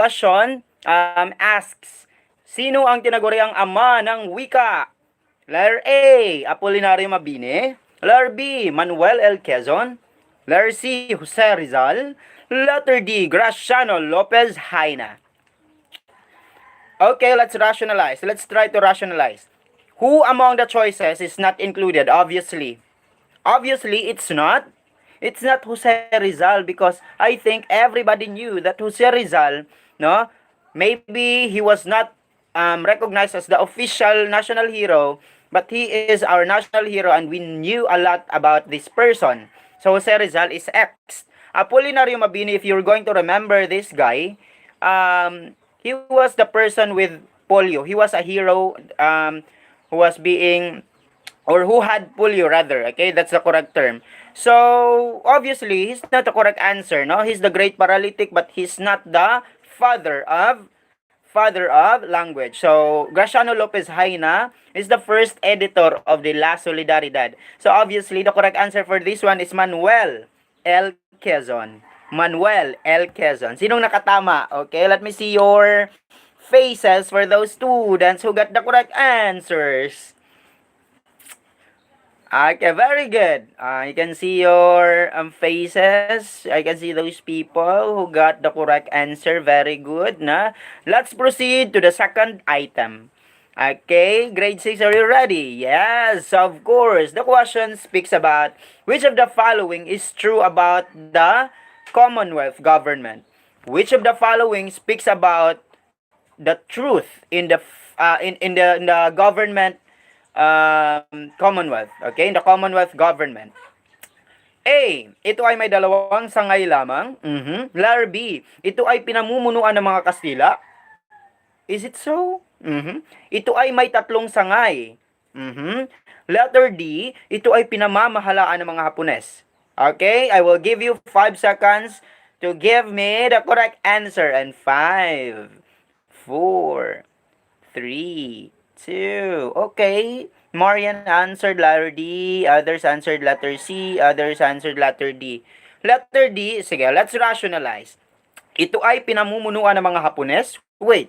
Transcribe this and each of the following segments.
question asks, sino ang tinaguriang ama ng wika? Letter A, Apolinario Mabini. Letter B, Manuel L. Quezon. Letter C, Jose Rizal. Letter D, Graciano Lopez Haina. Okay, let's rationalize. Let's try to rationalize. Who among the choices is not included? Obviously, it's not. It's not Jose Rizal because I think everybody knew that Jose Rizal, no, maybe he was not recognized as the official national hero, but he is our national hero and we knew a lot about this person. So Jose Rizal is X. Apolinario Mabini, if you're going to remember this guy, he was the person with polio. He was a hero who was being or who had polio rather. Okay, that's the correct term. So obviously he's not the correct answer. No, he's the great paralytic, but he's not the father of language. So Graciano Lopez Haina is the first editor of the La Solidaridad. So obviously the correct answer for this one is Manuel L. Quezon. Manuel L. Quezon. Sinong nakatama? Okay, let me see your faces for those students who got the correct answers. Okay, very good. You can see your faces. I can see those people who got the correct answer. Very good. Na? Let's proceed to the second item. Okay, grade 6, are you ready? Yes, of course. The question speaks about which of the following is true about the Commonwealth government. Which of the following speaks about the truth in the government Commonwealth. Okay, in the Commonwealth government. A, ito ay may dalawang sangay lamang. Letter B, ito ay pinamumunuan ng mga Kastila. Is it so? Ito ay may tatlong sangay. Letter D, ito ay pinamamahalaan ng mga Hapones. Okay, I will give you 5 seconds to give me the correct answer. And 5, 4, 3, 2. Okay. Marian answered letter D. Others answered letter C. Others answered letter D. Letter D, sige, let's rationalize. Ito ay pinamumunuan ng mga Hapones. Wait.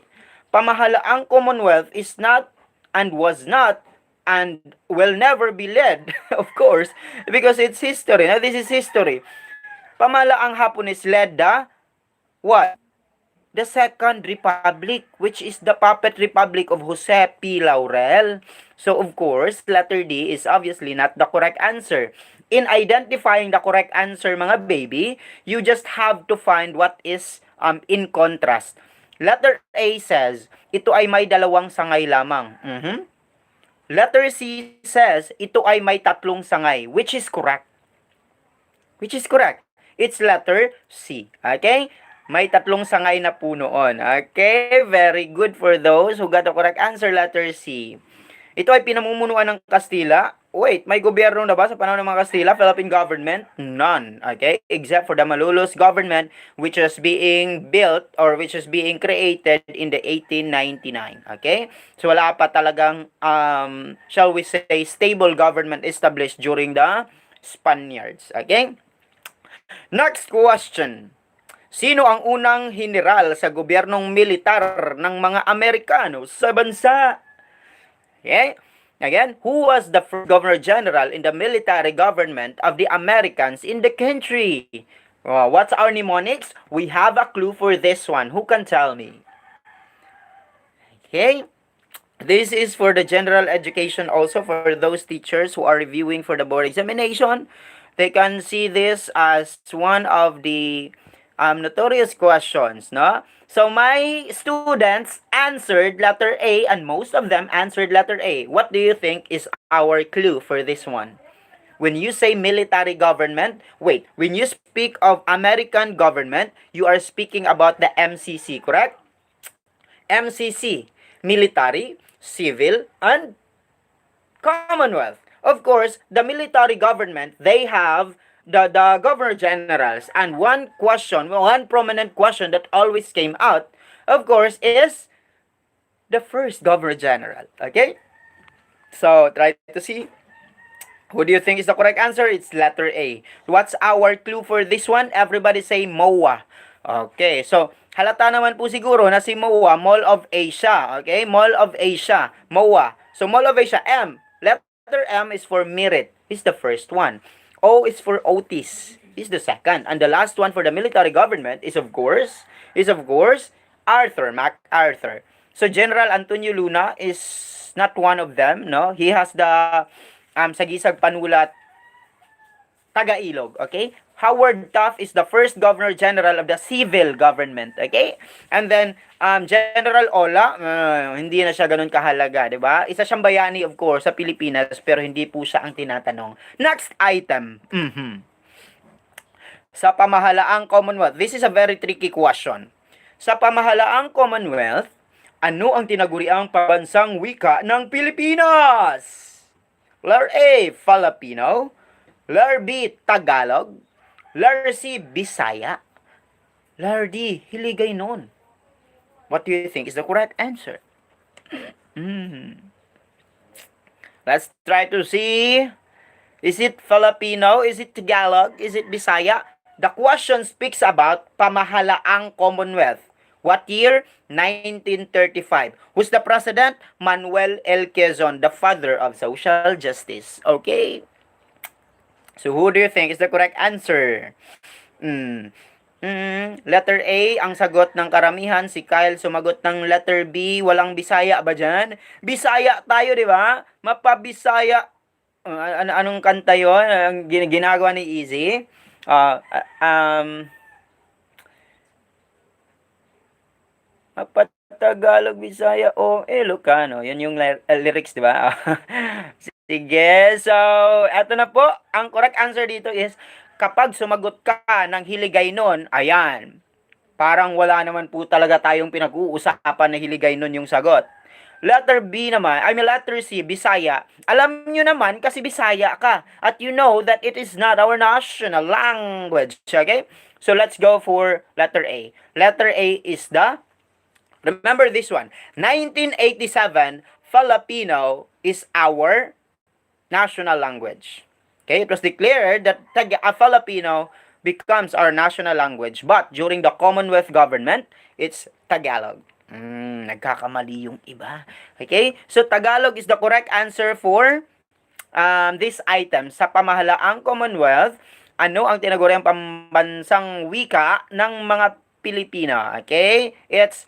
Pamahalaang Commonwealth is not and was not and will never be led, of course, because it's history. Now, this is history. Pamahalaang Hapones led the what? The Second Republic, which is the puppet republic of Jose P. Laurel. So, of course, letter D is obviously not the correct answer. In identifying the correct answer, mga baby, you just have to find what is in contrast. Letter A says, ito ay may dalawang sangay lamang. Letter C says, ito ay may tatlong sangay, which is correct. Which is correct. It's letter C. Okay? May tatlong sangay na po noon. Okay, very good for those who got the correct answer, letter C. Ito ay pinamumunuan ng Kastila. Wait, may gobyerno na ba sa panahon ng mga Kastila? Philippine government? None. Okay, except for the Malolos government which was being built or which was being created in the 1899. Okay, so wala pa talagang, shall we say, stable government established during the Spaniards. Okay, next question. Sino ang unang general sa gobyernong militar ng mga Amerikano sa bansa? Okay? Again, who was the first governor general in the military government of the Americans in the country? What's our mnemonics? We have a clue for this one. Who can tell me? Okay? This is for the general education also for those teachers who are reviewing for the board examination. They can see this as one of the notorious questions, no? So my students answered letter A and most of them answered letter A. What do you think is our clue for this one? When you say military government, wait, when you speak of American government, you are speaking about the MCC, correct? MCC, military, civil, and Commonwealth. Of course, the military government, they have the governor generals, and one prominent question that always came out, of course, is the first governor general. Okay, so try to see who do you think is the correct answer. It's letter A. What's our clue for this one? Everybody say MOA. Okay, so Halata naman po siguro na si MOA, Mall of Asia. Okay? Mall of Asia. MOA. So, Mall of Asia, M. Letter M is for merit. Is the first one. O is for Otis. Is the second. And the last one for the military government is of course, Arthur, MacArthur. So, General Antonio Luna is not one of them, no? He has the sagisag panulat Taga-Ilog, okay? Howard Taft is the first Governor General of the civil government, okay? And then, General Ola, hindi na siya ganun kahalaga, di ba? Isa siyang bayani, of course, sa Pilipinas, pero hindi po siya ang tinatanong. Next item. Sa pamahalaang Commonwealth, this is a very tricky question. Sa pamahalaang Commonwealth, ano ang tinaguriang pambansang wika ng Pilipinas? Letter A, Filipino. Letter B, Tagalog. Letter C, Bisaya. Letter D, Hiligaynon. What do you think is the correct answer? Let's try to see. Is it Filipino? Is it Tagalog? Is it Bisaya? The question speaks about pamahalaang Commonwealth. What year? 1935. Who's the president? Manuel L. Quezon, the father of social justice. Okay? So, who do you think is the correct answer? Letter A, ang sagot ng karamihan. Si Kyle sumagot ng letter B. Walang Bisaya ba dyan? Bisaya tayo, di ba? Mapabisaya. Anong kanta yun? Ang ginagawa ni Easy? Tagalog, Bisaya, o Ilocano. Yun yung lyrics, di ba? Sige, so, eto na po. Ang correct answer dito is, kapag sumagot ka ng Hiligaynon, ayan, parang wala naman po talaga tayong pinag-uusapan na Hiligaynon yung sagot. Letter B naman, letter C, Bisaya. Alam nyo naman kasi Bisaya ka. At you know that it is not our national language. Okay? So, let's go for letter A. Letter A is remember this one, 1987, Filipino is our national language. Okay, it was declared that Filipino becomes our national language, but during the Commonwealth government, it's Tagalog. Nagkakamali yung iba. Okay, so Tagalog is the correct answer for this item. Sa pamahalaang Commonwealth, ano ang tinaguriang pambansang wika ng mga Pilipino? Okay, it's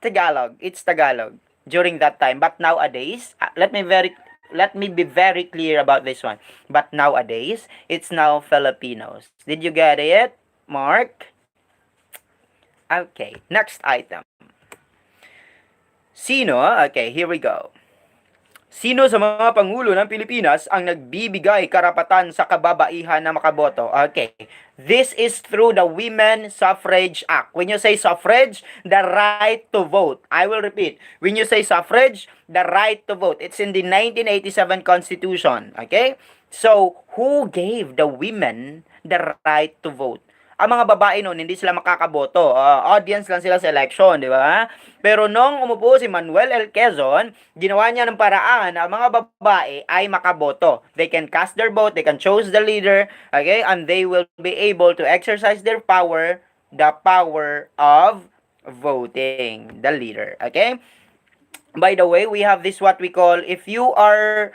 Tagalog. It's Tagalog during that time, but nowadays, let me be very clear about this one. But nowadays, it's now Filipinos. Did you get it, Mark? Okay, next item. Sino? Okay, here we go. Sino sa mga pangulo ng Pilipinas ang nagbibigay karapatan sa kababaihan na makaboto? Okay, this is through the Women Suffrage Act. When you say suffrage, the right to vote. I will repeat. When you say suffrage, the right to vote. It's in the 1987 Constitution. Okay? So, who gave the women the right to vote? Ang mga babae noon, hindi sila makakaboto. Audience lang sila sa election, di ba? Pero nung umupo si Manuel L. Quezon, ginawa niya ng paraan na ang mga babae ay makaboto. They can cast their vote, they can choose the leader, okay? And they will be able to exercise their power, the power of voting the leader, okay? By the way, we have this what we call, if you are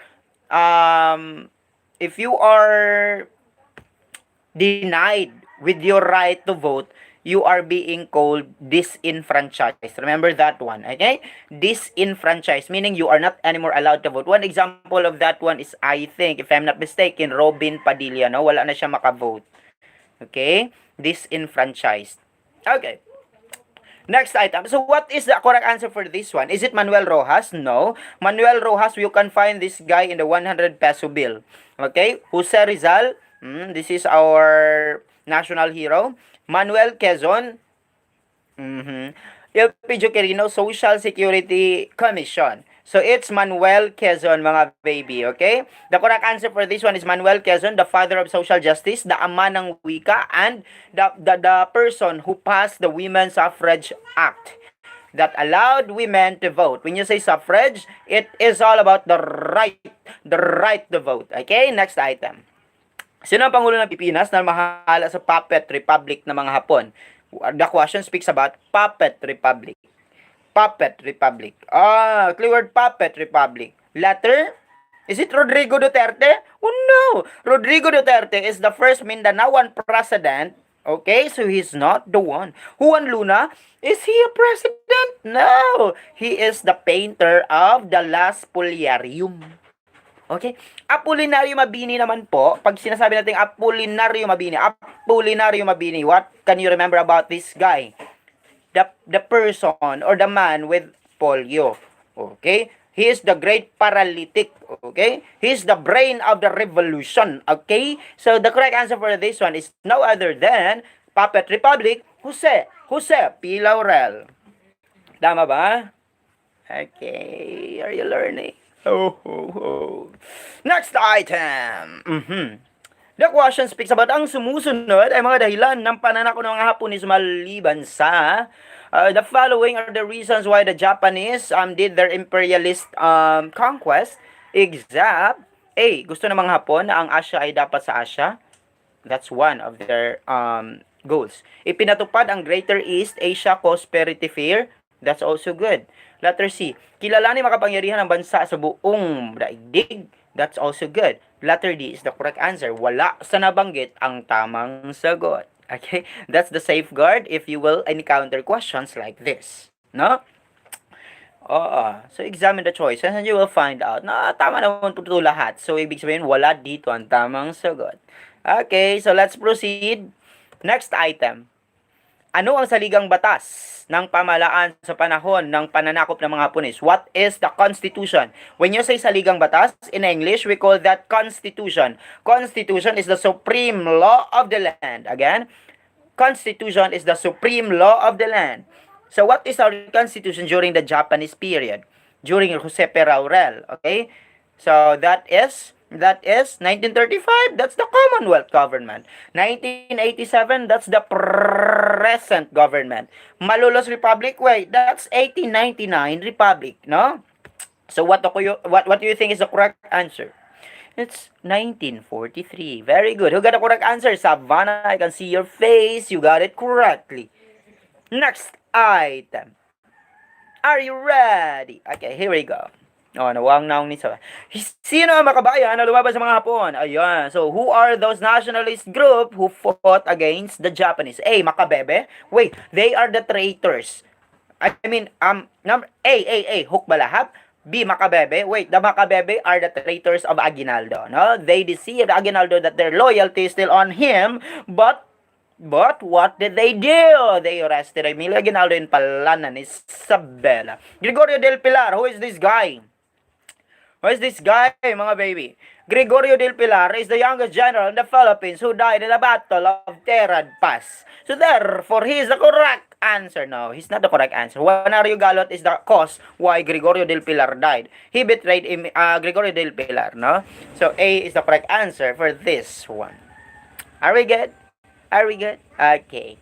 denied with your right to vote, you are being called disenfranchised. Remember that one, okay? Disenfranchised, meaning you are not anymore allowed to vote. One example of that one is, I think, if I'm not mistaken, Robin Padilla, no? Wala na siya makavote. Okay? Disenfranchised. Okay. Next item. So, what is the correct answer for this one? Is it Manuel Rojas? No. Manuel Rojas, you can find this guy in the 100 peso bill. Okay? Jose Rizal, this is our national hero. Manuel Quezon, Elpidio Quirino, Social Security Commission. So, it's Manuel Quezon, mga baby, okay? The correct answer for this one is Manuel Quezon, the father of social justice, the ama ng wika, and the person who passed the Women's Suffrage Act that allowed women to vote. When you say suffrage, it is all about the right to vote. Okay, next item. Sino ang Pangulo ng Pilipinas na mahala sa puppet republic ng mga Hapon? The question speaks about puppet republic. Puppet republic. Keyword puppet republic. Letter? Is it Rodrigo Duterte? Oh no! Rodrigo Duterte is the first Mindanaoan president. Okay, so he's not the one. Juan Luna, is he a president? No! He is the painter of the Las Poliarium. Okay? Apolinario Mabini naman po, pag sinasabi natin Apolinario Mabini, what can you remember about this guy? The person or the man with polio. Okay? He is the great paralytic. Okay? He is the brain of the revolution. Okay? So the correct answer for this one is no other than Puppet Republic, Jose P. Laurel. Tama ba? Okay. Are you learning? Next item. The question speaks about ang sumusunod ay mga dahilan ng pananakop ng mga Hapones maliban sa the following are the reasons why the Japanese did their imperialist conquest. Except A. Gusto ng mga Hapon na ang Asia ay dapat sa Asia. That's one of their goals. Ipinatupad ang Greater East Asia Prosperity Fair. That's also good. Letter C. Kilalanin makapangyarihan ng bansa sa buong daigdig. That's also good. Letter D is the correct answer. Wala sa nabanggit ang tamang sagot. Okay? That's the safeguard if you will encounter questions like this. No? So, examine the choices and you will find out na tama naman po ito lahat. So, ibig sabihin, wala dito ang tamang sagot. Okay, so let's proceed. Next item. Ano ang saligang batas ng pamahalaan sa panahon ng pananakop ng mga Hapones? What is the Constitution? When you say saligang batas, in English, we call that Constitution. Constitution is the supreme law of the land. Again, Constitution is the supreme law of the land. So what is our Constitution during the Japanese period? During Jose P. Laurel. Okay? So that is 1935, that's the Commonwealth government. 1987, that's the present government. Malolos Republic, wait, that's 1899 Republic, no? So what do you think is the correct answer? It's 1943. Very good. Who got the correct answer? Savannah, I can see your face. You got it correctly. Next item. Are you ready? Okay, here we go. Nawang naong ni sa. Sino ang makabayan na lumaban sa mga Hapon? Ayan. So, who are those nationalist group who fought against the Japanese? A. Makabebe. Wait, they are the traitors. I mean, number A. Hukbalahap. B. Makabebe. Wait, the Makabebe are the traitors of Aguinaldo. No? They deceived Aguinaldo that their loyalty is still on him, but what did they do? They arrested Emilio Aguinaldo in Palanan, Isabela. Gregorio del Pilar, who is this guy? Who is this guy, mga baby? Gregorio del Pilar is the youngest general in the Philippines who died in the Battle of Terad Pass. So therefore, he is the correct answer. No, he's not the correct answer. Juanario Galot is the cause why Gregorio del Pilar died. He betrayed Gregorio del Pilar, no? So A is the correct answer for this one. Are we good? Are we good? Okay.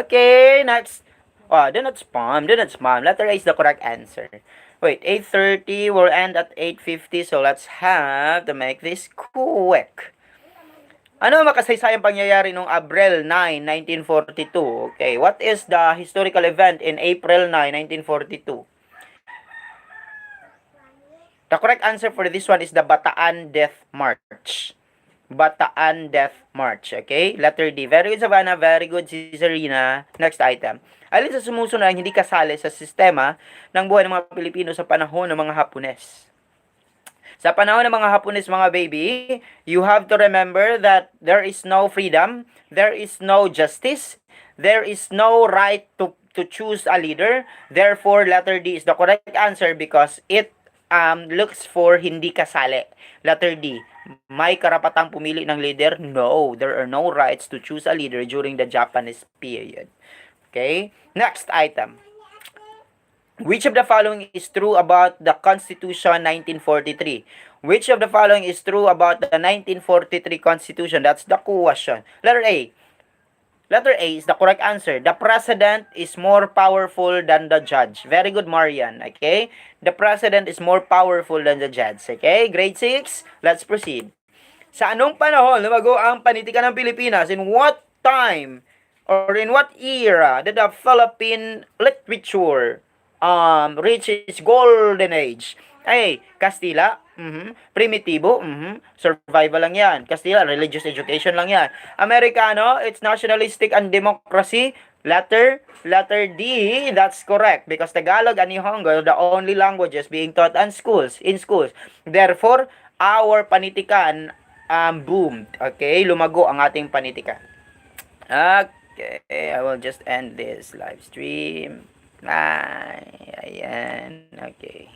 Okay, next. Do not spam. Letter A is the correct answer. Wait, 8:30 will end at 8:50, so let's have to make this quick. Ano makasaysayang pangyayari noong April 9, 1942? Okay, what is the historical event in April 9, 1942? The correct answer for this one is the Bataan Death March. Bataan Death March. Okay? Letter D. Very good, Savannah. Very good, Cesarina. Next item. Alin sa sumusunod ang hindi kasali sa sistema ng buhay ng mga Pilipino sa panahon ng mga Hapones? Sa panahon ng mga Hapones, mga baby, you have to remember that there is no freedom, there is no justice, there is no right to choose a leader. Therefore, letter D is the correct answer because it looks for hindi kasali. Letter D, may karapatang pumili ng leader? No, there are no rights to choose a leader during the Japanese period. Okay? Next item. Which of the following is true about the Constitution 1943? Which of the following is true about the 1943 Constitution? That's the question. Letter A. Letter A is the correct answer. The president is more powerful than the judge. Very good, Marian. Okay? The president is more powerful than the judge. Okay? Grade 6. Let's proceed. Sa anong panahon lumago ang panitikan ng Pilipinas? In what time or in what era did the Philippine literature reach its golden age? A. Kastila. Primitibo. Survival lang yan. Kastila, religious education lang yan. Amerikano, it's nationalistic and democracy. Letter D, that's correct. Because Tagalog and Nihongo are the only languages being taught in schools. Therefore, our panitikan boomed. Okay, lumago ang ating panitikan. Okay, I will just end this live stream. Ayan, okay.